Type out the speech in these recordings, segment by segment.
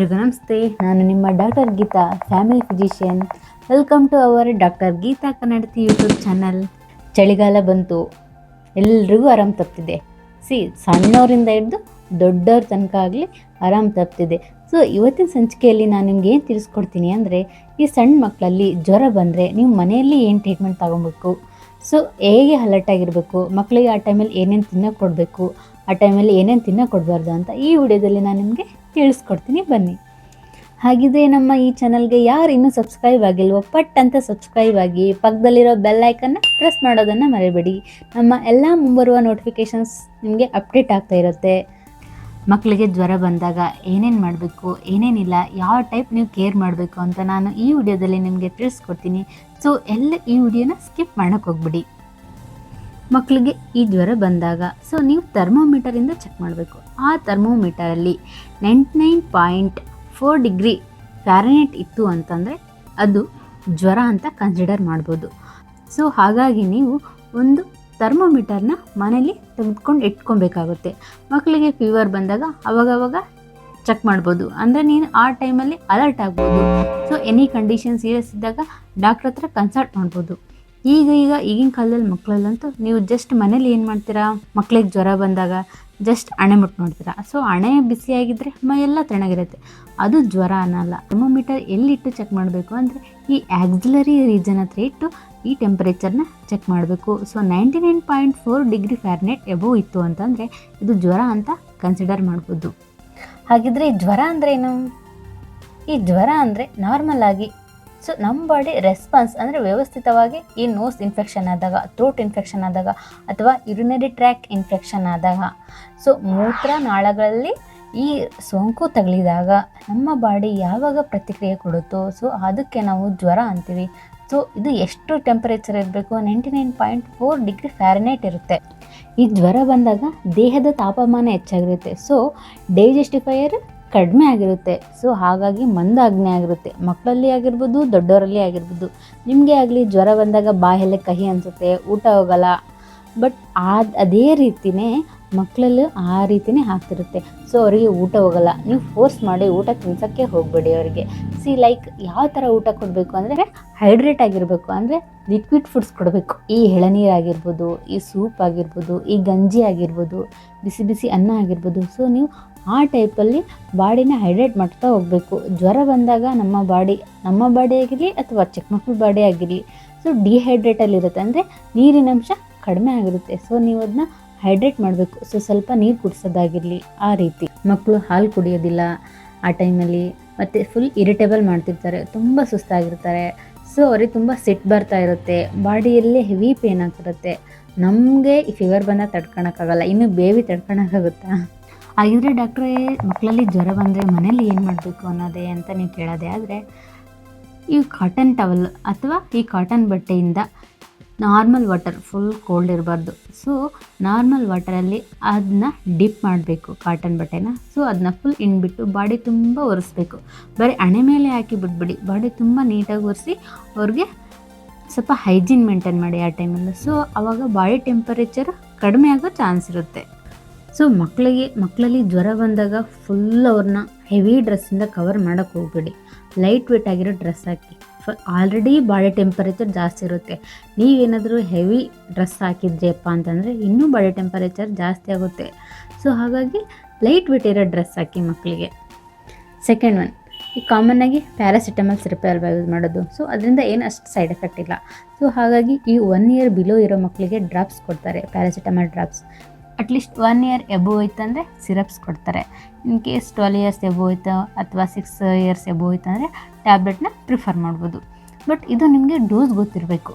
ಎಲ್ರಿಗೂ ನಮಸ್ತೆ. ನಾನು ನಿಮ್ಮ doctor Geeta, family physician. Welcome to our doctor Geeta Kannadati YouTube channel. ಚಳಿಗಾಲ ಬಂತು, ಎಲ್ರಿಗೂ ಆರಾಮ್ ತಪ್ಪಿದೆ. ಸಣ್ಣವರಿಂದ ಹಿಡಿದು ದೊಡ್ಡವ್ರ ತನಕ ಆಗಲಿ ಆರಾಮ್ ತಪ್ಪಿದೆ. ಸೊ ಇವತ್ತಿನ ಸಂಚಿಕೆಯಲ್ಲಿ ನಾನು ನಿಮ್ಗೆ ಏನು ತಿಳಿಸ್ಕೊಡ್ತೀನಿ ಅಂದರೆ, ಈ ಸಣ್ಣ ಮಕ್ಕಳಲ್ಲಿ ಜ್ವರ ಬಂದರೆ ನೀವು ಮನೆಯಲ್ಲಿ ಏನು ಟ್ರೀಟ್ಮೆಂಟ್ ತೊಗೊಬೇಕು, ಸೊ ಹೇಗೆ ಅಲರ್ಟಾಗಿರಬೇಕು, ಮಕ್ಕಳಿಗೆ ಆ ಟೈಮಲ್ಲಿ ಏನೇನು ತಿನ್ನೋಕೆ ಕೊಡಬೇಕು, ಆ ಟೈಮಲ್ಲಿ ಏನೇನು ತಿನ್ನೋಕೆ ಕೊಡಬಾರ್ದು ಅಂತ ಈ ವಿಡಿಯೋದಲ್ಲಿ ನಾನು ನಿಮಗೆ ತಿಳಿಸ್ಕೊಡ್ತೀನಿ. ಬನ್ನಿ. ಹಾಗಿದ್ರೆ ನಮ್ಮ ಈ ಚಾನಲ್ಗೆ ಯಾರು ಇನ್ನೂ ಸಬ್ಸ್ಕ್ರೈಬ್ ಆಗಿಲ್ವೋ ಪಟ್ ಅಂತ ಸಬ್ಸ್ಕ್ರೈಬ್ ಆಗಿ, ಪಕ್ಕದಲ್ಲಿರೋ ಬೆಲ್ ಐಕನ್ನ ಪ್ರೆಸ್ ಮಾಡೋದನ್ನು ಮರಿಬೇಡಿ. ನಮ್ಮ ಎಲ್ಲ ಮುಂಬರುವ ನೋಟಿಫಿಕೇಷನ್ಸ್ ನಿಮಗೆ ಅಪ್ಡೇಟ್ ಆಗ್ತಾ ಇರುತ್ತೆ. ಮಕ್ಕಳಿಗೆ ಜ್ವರ ಬಂದಾಗ ಏನೇನು ಮಾಡಬೇಕು, ಏನೇನಿಲ್ಲ, ಯಾವ ಟೈಪ್ ನೀವು ಕೇರ್ ಮಾಡಬೇಕು ಅಂತ ನಾನು ಈ ವಿಡಿಯೋದಲ್ಲಿ ನಿಮಗೆ ತಿಳಿಸ್ಕೊಡ್ತೀನಿ. ಸೊ ಈ ವಿಡಿಯೋನ ಸ್ಕಿಪ್ ಮಾಡೋಕ್ಕೆ ಹೋಗ್ಬಿಡಿ. ಮಕ್ಕಳಿಗೆ ಈ ಜ್ವರ ಬಂದಾಗ ಸೊ ನೀವು ಥರ್ಮೋಮೀಟರಿಂದ ಚೆಕ್ ಮಾಡಬೇಕು. ಆ ಥರ್ಮೋಮೀಟರಲ್ಲಿ 99.4 ಡಿಗ್ರಿ ಫ್ಯಾರನೈಟ್ ಇತ್ತು ಅಂತಂದರೆ ಅದು ಜ್ವರ ಅಂತ ಕನ್ಸಿಡರ್ ಮಾಡ್ಬೋದು. ಸೊ ಹಾಗಾಗಿ ನೀವು ಒಂದು ಥರ್ಮೋಮೀಟರ್ನ ಮನೇಲಿ ತೆಗೆದುಕೊಂಡು ಇಟ್ಕೊಬೇಕಾಗುತ್ತೆ. ಮಕ್ಕಳಿಗೆ ಫೀವರ್ ಬಂದಾಗ ಅವಾಗವಾಗ ಚೆಕ್ ಮಾಡ್ಬೋದು, ಅಂದರೆ ನೀನು ಆ ಟೈಮಲ್ಲಿ ಅಲರ್ಟ್ ಆಗ್ಬೋದು. ಸೊ ಎನಿ ಕಂಡೀಷನ್ ಸೀರಿಯಸ್ ಇದ್ದಾಗ ಡಾಕ್ಟ್ರ್ ಹತ್ರ ಕನ್ಸಲ್ಟ್ ಮಾಡ್ಬೋದು. ಈಗಿನ ಕಾಲದಲ್ಲಿ ಮಕ್ಕಳಲ್ಲಂತೂ ನೀವು ಜಸ್ಟ್ ಮನೇಲಿ ಏನು ಮಾಡ್ತೀರಾ, ಮಕ್ಕಳಿಗೆ ಜ್ವರ ಬಂದಾಗ ಜಸ್ಟ್ ಹಣೆ ಮುಟ್ಟು ನೋಡ್ತೀರಾ. ಸೊ ಹಣೆ ಬಿಸಿಯಾಗಿದ್ದರೆ ಮೈಯೆಲ್ಲ ತಣ್ಣಗಿರುತ್ತೆ, ಅದು ಜ್ವರ ಅನ್ನಲ್ಲ. ಥರ್ಮೋಮೀಟರ್ ಎಲ್ಲಿಟ್ಟು ಚೆಕ್ ಮಾಡಬೇಕು ಅಂದರೆ ಈ ಆಕ್ಸಿಲರಿ ರೀಜನ್ ಹತ್ರ ಇಟ್ಟು ಈ ಟೆಂಪರೇಚರ್ನ ಚೆಕ್ ಮಾಡಬೇಕು. ಸೊ 99.4 ಡಿಗ್ರಿ ಫ್ಯಾರನೈಟ್ ಎಬೋವ್ ಇತ್ತು ಅಂತಂದರೆ ಇದು ಜ್ವರ ಅಂತ ಕನ್ಸಿಡರ್ ಮಾಡ್ಬೋದು. ಹಾಗಿದ್ರೆ ಈ ಜ್ವರ ಅಂದರೆ ಏನು? ಈ ಜ್ವರ ಅಂದರೆ ನಾರ್ಮಲ್ ಆಗಿ ಸೊ ನಮ್ಮ ಬಾಡಿ ರೆಸ್ಪಾನ್ಸ್ ಅಂದರೆ ವ್ಯವಸ್ಥಿತವಾಗಿ ಈ ನೋಸ್ ಇನ್ಫೆಕ್ಷನ್ ಆದಾಗ, ಥ್ರೋಟ್ ಇನ್ಫೆಕ್ಷನ್ ಆದಾಗ, ಅಥವಾ ಯುರಿನರಿ ಟ್ರ್ಯಾಕ್ ಇನ್ಫೆಕ್ಷನ್ ಆದಾಗ, ಸೊ ಮೂತ್ರನಾಳಗಳಲ್ಲಿ ಈ ಸೋಂಕು ತಗುಲಿದಾಗ ನಮ್ಮ ಬಾಡಿ ಯಾವಾಗ ಪ್ರತಿಕ್ರಿಯೆ ಕೊಡುತ್ತೋ ಸೊ ಅದಕ್ಕೆ ನಾವು ಜ್ವರ ಅಂತೀವಿ. ಸೊ ಇದು ಎಷ್ಟು ಟೆಂಪರೇಚರ್ ಇರಬೇಕು? 99.4 ಡಿಗ್ರಿ ಫ್ಯಾರನೈಟ್ ಇರುತ್ತೆ. ಈ ಜ್ವರ ಬಂದಾಗ ದೇಹದ ತಾಪಮಾನ ಹೆಚ್ಚಾಗಿರುತ್ತೆ. ಸೊ ಡೈಜೆಸ್ಟಿಫೈಯರ್ ಕಡಿಮೆ ಆಗಿರುತ್ತೆ. ಸೊ ಹಾಗಾಗಿ ಮಂದಾಗ್ನೆ ಆಗಿರುತ್ತೆ. ಮಕ್ಕಳಲ್ಲಿ ಆಗಿರ್ಬೋದು, ದೊಡ್ಡವರಲ್ಲಿ ಆಗಿರ್ಬೋದು. ನಿಮಗೆ ಆಗಲಿ ಜ್ವರ ಬಂದಾಗ ಬಾಯೆಲ್ಲ ಕಹಿ ಅನಿಸುತ್ತೆ, ಊಟ ಹೋಗಲ್ಲ. ಬಟ್ ಅದೇ ರೀತಿಯೇ ಮಕ್ಕಳಲ್ಲೂ ಆ ರೀತಿಯೇ ಆಗ್ತಿರುತ್ತೆ. ಸೊ ಅವರಿಗೆ ಊಟ ಹೋಗಲ್ಲ. ನೀವು ಫೋರ್ಸ್ ಮಾಡಿ ಊಟ ತಿನ್ಸೋಕ್ಕೆ ಹೋಗಬೇಡಿ ಅವರಿಗೆ. ಲೈಕ್ ಯಾವ ಥರ ಊಟ ಕೊಡಬೇಕು ಅಂದರೆ ಹೈಡ್ರೇಟ್ ಆಗಿರಬೇಕು, ಅಂದರೆ ಲಿಕ್ವಿಡ್ ಫುಡ್ಸ್ ಕೊಡಬೇಕು. ಈ ಎಳನೀರು ಆಗಿರ್ಬೋದು, ಈ ಸೂಪ್ ಆಗಿರ್ಬೋದು, ಈ ಗಂಜಿ ಆಗಿರ್ಬೋದು, ಬಿಸಿ ಬಿಸಿ ಅನ್ನ ಆಗಿರ್ಬೋದು. ಸೊ ನೀವು ಆ ಟೈಪಲ್ಲಿ ಬಾಡಿನ ಹೈಡ್ರೇಟ್ ಮಾಡ್ತಾ ಹೋಗಬೇಕು. ಜ್ವರ ಬಂದಾಗ ನಮ್ಮ ಬಾಡಿ ಆಗಿರಲಿ ಅಥವಾ ಚಿಕ್ಕ ಮಕ್ಕಳ ಬಾಡಿ ಆಗಿರಲಿ ಸೊ ಡಿಹೈಡ್ರೇಟಲ್ಲಿರುತ್ತೆ, ಅಂದರೆ ನೀರಿನಂಶ ಕಡಿಮೆ ಆಗಿರುತ್ತೆ. ಸೊ ನೀವು ಅದನ್ನ ಹೈಡ್ರೇಟ್ ಮಾಡಬೇಕು. ಸೊ ಸ್ವಲ್ಪ ನೀರು ಕುಡಿಸೋದಾಗಿರಲಿ, ಆ ರೀತಿ. ಮಕ್ಕಳು ಹಾಲು ಕುಡಿಯೋದಿಲ್ಲ ಆ ಟೈಮಲ್ಲಿ, ಮತ್ತು ಫುಲ್ ಇರಿಟೇಬಲ್ ಮಾಡ್ತಿರ್ತಾರೆ, ತುಂಬ ಸುಸ್ತಾಗಿರ್ತಾರೆ. ಸೊ ಅವ್ರಿಗೆ ತುಂಬ ಸಿಟ್ಟು ಬರ್ತಾ ಇರುತ್ತೆ, ಬಾಡಿಯಲ್ಲಿ ಹೆವಿ ಪೇನ್ ಆಗ್ತಿರುತ್ತೆ. ನಮಗೆ ಈ ಫೀವರ್ ಬಂದಾಗ ತಡ್ಕೊಳಕ್ಕಾಗಲ್ಲ, ಇನ್ನು ಬೇಬಿ ತಡ್ಕೊಳಕ್ಕಾಗುತ್ತಾ? ಹಾಗಿದ್ರೆ ಡಾಕ್ಟ್ರೇ ಮಕ್ಕಳಲ್ಲಿ ಜ್ವರ ಬಂದರೆ ಮನೇಲಿ ಏನು ಮಾಡಬೇಕು ಅನ್ನೋದೇ ಅಂತ ನೀವು ಕೇಳೋದೇ ಆದರೆ, ಈ ಕಾಟನ್ ಟವಲ್ ಅಥವಾ ಈ ಕಾಟನ್ ಬಟ್ಟೆಯಿಂದ ನಾರ್ಮಲ್ ವಾಟರ್, ಫುಲ್ ಕೋಲ್ಡ್ ಇರಬಾರ್ದು. ಸೊ ನಾರ್ಮಲ್ ವಾಟರಲ್ಲಿ ಅದನ್ನ ಡಿಪ್ ಮಾಡಬೇಕು ಕಾಟನ್ ಬಟ್ಟೆನ. ಸೊ ಅದನ್ನ ಫುಲ್ ಹಿಂಡ್ಬಿಟ್ಟು ಬಾಡಿ ತುಂಬ ಒರೆಸ್ಬೇಕು. ಬರೀ ಹಣೆ ಮೇಲೆ ಹಾಕಿ ಬಿಟ್ಬಿಡಿ, ಬಾಡಿ ತುಂಬ ನೀಟಾಗಿ ಒರೆಸಿ ಅವ್ರಿಗೆ ಸ್ವಲ್ಪ ಹೈಜೀನ್ ಮೇಂಟೈನ್ ಮಾಡಿ ಆ ಟೈಮಲ್ಲಿ. ಸೊ ಆವಾಗ ಬಾಡಿ ಟೆಂಪರೇಚರ್ ಕಡಿಮೆ ಆಗೋ ಚಾನ್ಸ್ ಇರುತ್ತೆ. ಸೊ ಮಕ್ಕಳಲ್ಲಿ ಜ್ವರ ಬಂದಾಗ ಫುಲ್ ಅವ್ರನ್ನ ಹೆವಿ ಡ್ರೆಸ್ಸಿಂದ ಕವರ್ ಮಾಡೋಕ್ಕೆ ಹೋಗ್ಬೇಡಿ. ಲೈಟ್ ವೇಟ್ ಆಗಿರೋ ಡ್ರೆಸ್ ಹಾಕಿ. ಆಲ್ರೆಡಿ ಬಾಡಿ ಟೆಂಪರೇಚರ್ ಜಾಸ್ತಿ ಇರುತ್ತೆ, ನೀವೇನಾದರೂ ಹೆವಿ ಡ್ರೆಸ್ ಹಾಕಿದ್ರಿಯಪ್ಪ ಅಂತಂದರೆ ಇನ್ನೂ ಬಾಡಿ ಟೆಂಪರೇಚರ್ ಜಾಸ್ತಿ ಆಗುತ್ತೆ. ಸೊ ಹಾಗಾಗಿ ಲೈಟ್ ವೇಟ್ ಇರೋ ಡ್ರೆಸ್ ಹಾಕಿ ಮಕ್ಕಳಿಗೆ. ಸೆಕೆಂಡ್ ಒನ್, ಈ ಕಾಮನ್ನಾಗಿ ಪ್ಯಾರಾಸಿಟಮಲ್ ಸಿರಪ್ ಅಲ್ವಾ ಯೂಸ್ ಮಾಡೋದು. ಸೊ ಅದರಿಂದ ಏನು ಅಷ್ಟು ಸೈಡ್ ಎಫೆಕ್ಟ್ ಇಲ್ಲ. ಸೊ ಹಾಗಾಗಿ ಈ 1 ಇಯರ್ ಬಿಲೋ ಇರೋ ಮಕ್ಕಳಿಗೆ ಡ್ರಾಪ್ಸ್ ಕೊಡ್ತಾರೆ, paracetamol drops. At least 1 year above ಐತಂದರೆ ಸಿರಪ್ಸ್ ಕೊಡ್ತಾರೆ. ಇನ್ ಕೇಸ್ 12 ಇಯರ್ಸ್ ಎಬೋವ್ ಐತೆ ಅಥವಾ 6 ಇಯರ್ಸ್ ಎಬೋವ್ ಐತೆ ಅಂದರೆ ಟ್ಯಾಬ್ಲೆಟ್ನ ಪ್ರಿಫರ್ ಮಾಡ್ಬೋದು. ಬಟ್ ಇದು ನಿಮಗೆ ಡೋಸ್ ಗೊತ್ತಿರಬೇಕು.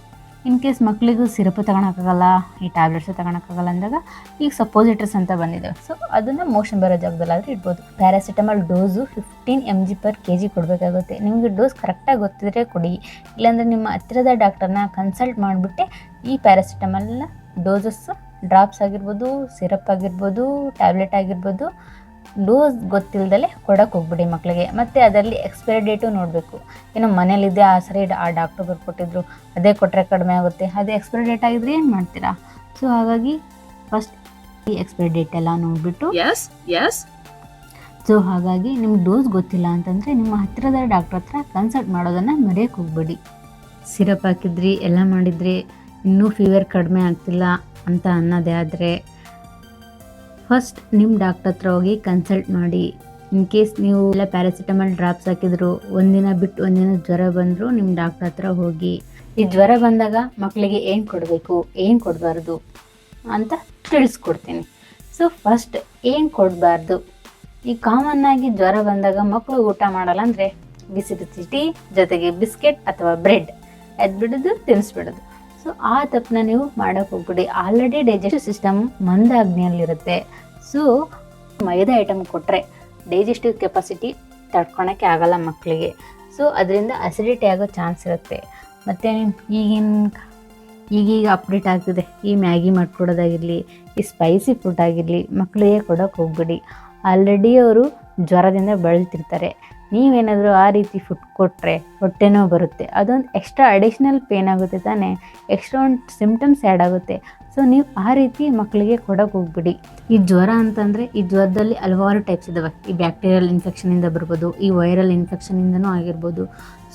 ಇನ್ ಕೇಸ್ ಮಕ್ಕಳಿಗೂ ಸಿರಪ್ ತೊಗೊಳಕ್ಕಾಗಲ್ಲ, ಈ ಟ್ಯಾಬ್ಲೆಟ್ಸು ತೊಗೊಳಕ್ಕಾಗಲ್ಲ ಅಂದಾಗ ಈಗ ಸಪೋಸಿಟರ್ಸ್ ಅಂತ ಬಂದಿದ್ದಾವೆ. ಸೊ ಅದನ್ನು ಮೋಷನ್ ಬರೋ ಜಾಗದಲ್ಲಾದರೆ ಇಡ್ಬೋದು. ಪ್ಯಾರಾಸಿಟಮಲ್ ಡೋಸು 15 mg/kg ಕೊಡಬೇಕಾಗುತ್ತೆ. ನಿಮಗೆ ಡೋಸ್ ಕರೆಕ್ಟಾಗಿ ಗೊತ್ತಿದ್ರೆ ಕೊಡಿ, ಇಲ್ಲಾಂದರೆ ನಿಮ್ಮ ಹತ್ತಿರದ ಡಾಕ್ಟರ್ನ ಕನ್ಸಲ್ಟ್ ಮಾಡಿಬಿಟ್ಟೆ ಈ ಪ್ಯಾರಾಸಿಟಮಲ್ನ ಡೋಸಸ್, ಡ್ರಾಪ್ಸ್ ಆಗಿರ್ಬೋದು, ಸಿರಪ್ ಆಗಿರ್ಬೋದು, ಟ್ಯಾಬ್ಲೆಟ್ ಆಗಿರ್ಬೋದು, ಡೋಸ್ ಗೊತ್ತಿಲ್ಲದಲ್ಲೇ ಕೊಡೋಕೆ ಹೋಗ್ಬಿಡಿ ಮಕ್ಕಳಿಗೆ. ಮತ್ತು ಅದರಲ್ಲಿ ಎಕ್ಸ್ಪೈರಿ ಡೇಟು ನೋಡಬೇಕು. ಏನೋ ಮನೇಲಿದೆ ಸರಿ ಆ ಡಾಕ್ಟ್ರು ಬರ್ಕೊಟ್ಟಿದ್ರು ಅದೇ ಕೊಟ್ಟರೆ ಕಡಿಮೆ ಆಗುತ್ತೆ, ಅದೇ ಎಕ್ಸ್ಪೈರಿ ಡೇಟ್ ಆಗಿದ್ರೆ ಏನು ಮಾಡ್ತೀರಾ? ಸೊ ಹಾಗಾಗಿ ಫಸ್ಟ್ ಈ ಎಕ್ಸ್ಪೈರಿ ಡೇಟ್ ಎಲ್ಲ ನೋಡಿಬಿಟ್ಟು ಸೊ ಹಾಗಾಗಿ ನಿಮ್ಗೆ ಡೋಸ್ ಗೊತ್ತಿಲ್ಲ ಅಂತಂದರೆ ನಿಮ್ಮ ಹತ್ತಿರದ ಡಾಕ್ಟ್ರ್ ಹತ್ರ ಕನ್ಸಲ್ಟ್ ಮಾಡೋದನ್ನು ಮರೆಯೋಕ್ಕೆ ಹೋಗ್ಬೇಡಿ. ಸಿರಪ್ ಹಾಕಿದ್ರಿ, ಎಲ್ಲ ಮಾಡಿದ್ರಿ, ಇನ್ನೂ ಫೀವರ್ ಕಡಿಮೆ ಆಗ್ತಿಲ್ಲ ಅಂತ ಅನ್ನೋದೇ ಆದರೆ ಫಸ್ಟ್ ನಿಮ್ಮ ಡಾಕ್ಟ್ರ್ ಹತ್ರ ಹೋಗಿ ಕನ್ಸಲ್ಟ್ ಮಾಡಿ. ಇನ್ ಕೇಸ್ ನೀವು ಎಲ್ಲ ಪ್ಯಾರಾಸಿಟಮಾಲ್ ಡ್ರಾಪ್ಸ್ ಹಾಕಿದ್ರು, ಒಂದಿನ ಬಿಟ್ಟು ಒಂದಿನ ಜ್ವರ ಬಂದರೂ ನಿಮ್ಮ ಡಾಕ್ಟ್ರ್ ಹತ್ರ ಹೋಗಿ. ಈ ಜ್ವರ ಬಂದಾಗ ಮಕ್ಕಳಿಗೆ ಏನು ಕೊಡಬೇಕು, ಏನು ಕೊಡಬಾರ್ದು ಅಂತ ತಿಳಿಸ್ಕೊಡ್ತೀನಿ. ಸೊ ಫಸ್ಟ್ ಏನು ಕೊಡಬಾರ್ದು, ಈ ಕಾಮನ್ನಾಗಿ ಜ್ವರ ಬಂದಾಗ ಮಕ್ಕಳು ಊಟ ಮಾಡಲ್ಲ ಅಂದರೆ ಬಿಸಿ ಬಿಸಿ ಟೀ ಜೊತೆಗೆ ಬಿಸ್ಕೆಟ್ ಅಥವಾ ಬ್ರೆಡ್ ಎದ್ಬಿಡೋದು, ತಿನ್ನಿಸ್ಬಿಡೋದು. ಸೊ ಆ ತಪ್ಪನ್ನ ನೀವು ಮಾಡೋಕ್ಕೆ ಹೋಗ್ಬಿಡಿ. ಆಲ್ರೆಡಿ ಡೈಜೆಸ್ಟಿವ್ ಸಿಸ್ಟಮ್ ಮಂದಾಗ್ನಿಯಲ್ಲಿರುತ್ತೆ. ಸೊ ಮೈದಾ ಐಟಮ್ ಕೊಟ್ಟರೆ ಡೈಜೆಸ್ಟಿವ್ ಕೆಪಾಸಿಟಿ ತಡ್ಕೊಳಕ್ಕೆ ಆಗಲ್ಲ ಮಕ್ಕಳಿಗೆ. ಸೊ ಅದರಿಂದ ಅಸಿಡಿಟಿ ಆಗೋ ಚಾನ್ಸ್ ಇರುತ್ತೆ. ಮತ್ತು ಈಗೀಗ ಅಪ್ಡೇಟ್ ಆಗ್ತಿದೆ, ಈ ಮ್ಯಾಗಿ ಮಾಡ್ಕೊಡೋದಾಗಿರಲಿ, ಈ ಸ್ಪೈಸಿ ಫುಡ್ ಆಗಿರಲಿ ಮಕ್ಕಳಿಗೆ ಕೊಡೋಕ್ಕೆ ಹೋಗ್ಬಿಡಿ. ಆಲ್ರೆಡಿ ಅವರು ಜ್ವರದಿಂದ ಬಳಲ್ತಿರ್ತಾರೆ. ನೀವೇನಾದರೂ ಆ ರೀತಿ ಫುಡ್ ಕೊಟ್ಟರೆ ಹೊಟ್ಟೆ ನೋವು ಬರುತ್ತೆ, ಅದೊಂದು ಎಕ್ಸ್ಟ್ರಾ ಅಡಿಷ್ನಲ್ ಪೇನ್ ಆಗುತ್ತೆ ತಾನೇ, ಎಕ್ಸ್ಟ್ರಾ ಒಂದು ಸಿಮ್ಟಮ್ಸ್ ಆ್ಯಡ್ ಆಗುತ್ತೆ. ಸೊ ನೀವು ಆ ರೀತಿ ಮಕ್ಕಳಿಗೆ ಕೊಡೋಕೆ ಹೋಗ್ಬಿಡಿ. ಈ ಜ್ವರ ಅಂತಂದರೆ ಈ ಜ್ವರದಲ್ಲಿ ಹಲವಾರು ಟೈಪ್ಸ್ ಇದ್ದಾವೆ. ಈ ಬ್ಯಾಕ್ಟೀರಿಯಲ್ ಇನ್ಫೆಕ್ಷನಿಂದ ಬರ್ಬೋದು, ಈ ವೈರಲ್ ಇನ್ಫೆಕ್ಷನಿಂದನೂ ಆಗಿರ್ಬೋದು.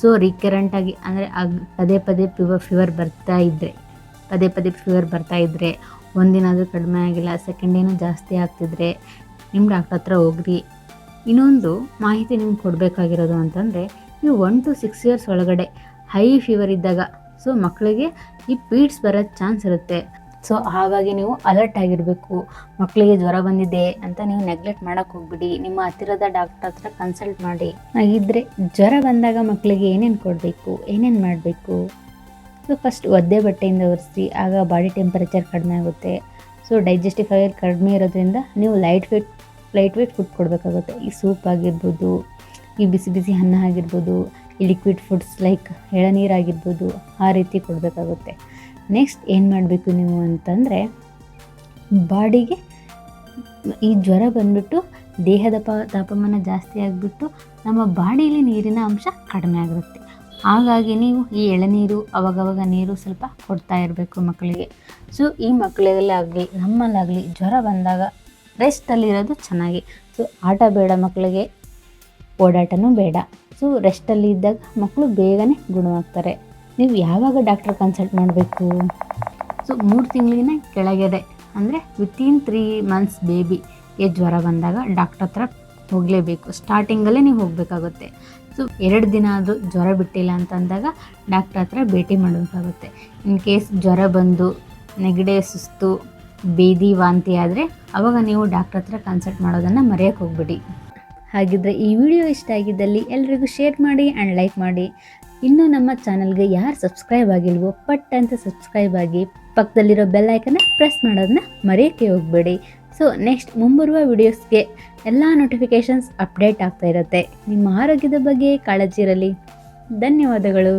ಸೊ ರಿಕರೆಂಟಾಗಿ ಅಂದರೆ ಪದೇ ಪದೇ ಫೀವರ್ ಬರ್ತಾ ಇದ್ದರೆ ಒಂದಿನಾದರೂ ಕಡಿಮೆ ಆಗಿಲ್ಲ, ಸೆಕೆಂಡ್ ಏನೂ ಜಾಸ್ತಿ ಆಗ್ತಿದ್ರೆ ನಿಮ್ಮ ಡಾಕ್ಟ್ರ್ ಹತ್ರ ಹೋಗ್ರಿ. ಇನ್ನೊಂದು ಮಾಹಿತಿ ನಿಮ್ಗೆ ಕೊಡಬೇಕಾಗಿರೋದು ಅಂತಂದರೆ, ನೀವು 1 to 6 years ಒಳಗಡೆ ಹೈ ಫೀವರ್ ಇದ್ದಾಗ ಸೊ ಮಕ್ಕಳಿಗೆ ಈ ಪೀಡ್ಸ್ ಬರೋ ಚಾನ್ಸ್ ಇರುತ್ತೆ. ಸೊ ಹಾಗಾಗಿ ನೀವು ಅಲರ್ಟ್ ಆಗಿರಬೇಕು. ಮಕ್ಕಳಿಗೆ ಜ್ವರ ಬಂದಿದೆ ಅಂತ ನೀವು ನೆಗ್ಲೆಕ್ಟ್ ಮಾಡೋಕ್ಕೆ ಹೋಗ್ಬಿಡಿ. ನಿಮ್ಮ ಹತ್ತಿರದ ಡಾಕ್ಟರ್ ಹತ್ರ ಕನ್ಸಲ್ಟ್ ಮಾಡಿ. ಹಾಗಿದ್ದರೆ ಜ್ವರ ಬಂದಾಗ ಮಕ್ಕಳಿಗೆ ಏನೇನು ಕೊಡಬೇಕು, ಏನೇನು ಮಾಡಬೇಕು? ಸೊ ಫಸ್ಟ್ ಒದ್ದೆ ಬಟ್ಟೆಯಿಂದ ಒರೆಸಿ, ಆಗ ಬಾಡಿ ಟೆಂಪರೇಚರ್ ಕಡಿಮೆ ಆಗುತ್ತೆ. ಸೊ ಡೈಜೆಸ್ಟಿವ್ ಫೈರ್ ಕಡಿಮೆ ಇರೋದ್ರಿಂದ ನೀವು ಲೈಟ್ ವೇಟ್ ಫುಡ್ ಕೊಡಬೇಕಾಗುತ್ತೆ. ಈ ಸೂಪ್ ಆಗಿರ್ಬೋದು, ಈ ಬಿಸಿ ಬಿಸಿ ಅನ್ನ ಆಗಿರ್ಬೋದು, ಈ ಲಿಕ್ವಿಡ್ ಫುಡ್ಸ್ ಲೈಕ್ ಎಳನೀರು ಆಗಿರ್ಬೋದು, ಆ ರೀತಿ ಕೊಡಬೇಕಾಗುತ್ತೆ. ನೆಕ್ಸ್ಟ್ ಏನು ಮಾಡಬೇಕು ನೀವು ಅಂತಂದರೆ, ಬಾಡಿಗೆ ಈ ಜ್ವರ ಬಂದುಬಿಟ್ಟು ದೇಹದ ತಾಪಮಾನ ಜಾಸ್ತಿ ಆಗಿಬಿಟ್ಟು ನಮ್ಮ ಬಾಡಿಯಲ್ಲಿ ನೀರಿನ ಅಂಶ ಕಡಿಮೆ ಆಗಿರುತ್ತೆ. ಹಾಗಾಗಿ ನೀವು ಈ ಎಳನೀರು, ಅವಾಗವಾಗ ನೀರು ಸ್ವಲ್ಪ ಕೊಡ್ತಾ ಇರಬೇಕು ಮಕ್ಕಳಿಗೆ. ಸೊ ಈ ಮಕ್ಕಳಿಗಾಗಲಿ ನಮ್ಮಲ್ಲಾಗಲಿ ಜ್ವರ ಬಂದಾಗ ರೆಸ್ಟಲ್ಲಿರೋದು ಚೆನ್ನಾಗಿ. ಸೊ ಆಟ ಬೇಡ ಮಕ್ಕಳಿಗೆ, ಓಡಾಟನೂ ಬೇಡ. ಸೊ ರೆಸ್ಟಲ್ಲಿ ಇದ್ದಾಗ ಮಕ್ಕಳು ಬೇಗನೆ ಗುಣವಾಗ್ತಾರೆ. ನೀವು ಯಾವಾಗ ಡಾಕ್ಟ್ರ್ ಕನ್ಸಲ್ಟ್ ಮಾಡಬೇಕು? ಸೊ 3 ತಿಂಗಳಿನ ಕೆಳಗಡೆ ಅಂದರೆ ವಿತಿನ್ 3 months ಬೇಬಿಗೆ ಜ್ವರ ಬಂದಾಗ ಡಾಕ್ಟ್ರ್ ಹತ್ರ ಹೋಗಲೇಬೇಕು. ಸ್ಟಾರ್ಟಿಂಗಲ್ಲೇ ನೀವು ಹೋಗಬೇಕಾಗುತ್ತೆ. ಸೊ 2 ದಿನ ಆದರೂ ಜ್ವರ ಬಿಟ್ಟಿಲ್ಲ ಅಂತಂದಾಗ ಡಾಕ್ಟ್ರ್ ಹತ್ರ ಭೇಟಿ ಮಾಡಬೇಕಾಗುತ್ತೆ. ಇನ್ ಕೇಸ್ ಜ್ವರ ಬಂದು ನೆಗಡಿ, ಸುಸ್ತು, ಬೇದಿ, ವಾಂತಿ ಆದರೆ ಆವಾಗ ನೀವು ಡಾಕ್ಟ್ರ್ ಹತ್ರ ಕನ್ಸಲ್ಟ್ ಮಾಡೋದನ್ನು ಮರೆಯೋಕ್ಕೆ ಹೋಗ್ಬಿಡಿ. ಹಾಗಿದ್ದರೆ ಈ ವಿಡಿಯೋ ಇಷ್ಟ ಆಗಿದ್ದಲ್ಲಿ ಎಲ್ರಿಗೂ ಶೇರ್ ಮಾಡಿ ಆ್ಯಂಡ್ ಲೈಕ್ ಮಾಡಿ. ಇನ್ನೂ ನಮ್ಮ ಚಾನಲ್ಗೆ ಯಾರು ಸಬ್ಸ್ಕ್ರೈಬ್ ಆಗಿಲ್ವೋ ಪಟ್ ಅಂತ ಸಬ್ಸ್ಕ್ರೈಬ್ ಆಗಿ, ಪಕ್ಕದಲ್ಲಿರೋ ಬೆಲ್ ಐಕನ್ನ ಪ್ರೆಸ್ ಮಾಡೋದನ್ನ ಮರೆಯೋಕ್ಕೆ ಹೋಗಬೇಡಿ. ಸೊ ನೆಕ್ಸ್ಟ್ ಮುಂಬರುವ ವಿಡಿಯೋಸ್ಗೆ ಎಲ್ಲ ನೋಟಿಫಿಕೇಷನ್ಸ್ ಅಪ್ಡೇಟ್ ಆಗ್ತಾ ಇರುತ್ತೆ. ನಿಮ್ಮ ಆರೋಗ್ಯದ ಬಗ್ಗೆ ಕಾಳಜಿ ಇರಲಿ. ಧನ್ಯವಾದಗಳು.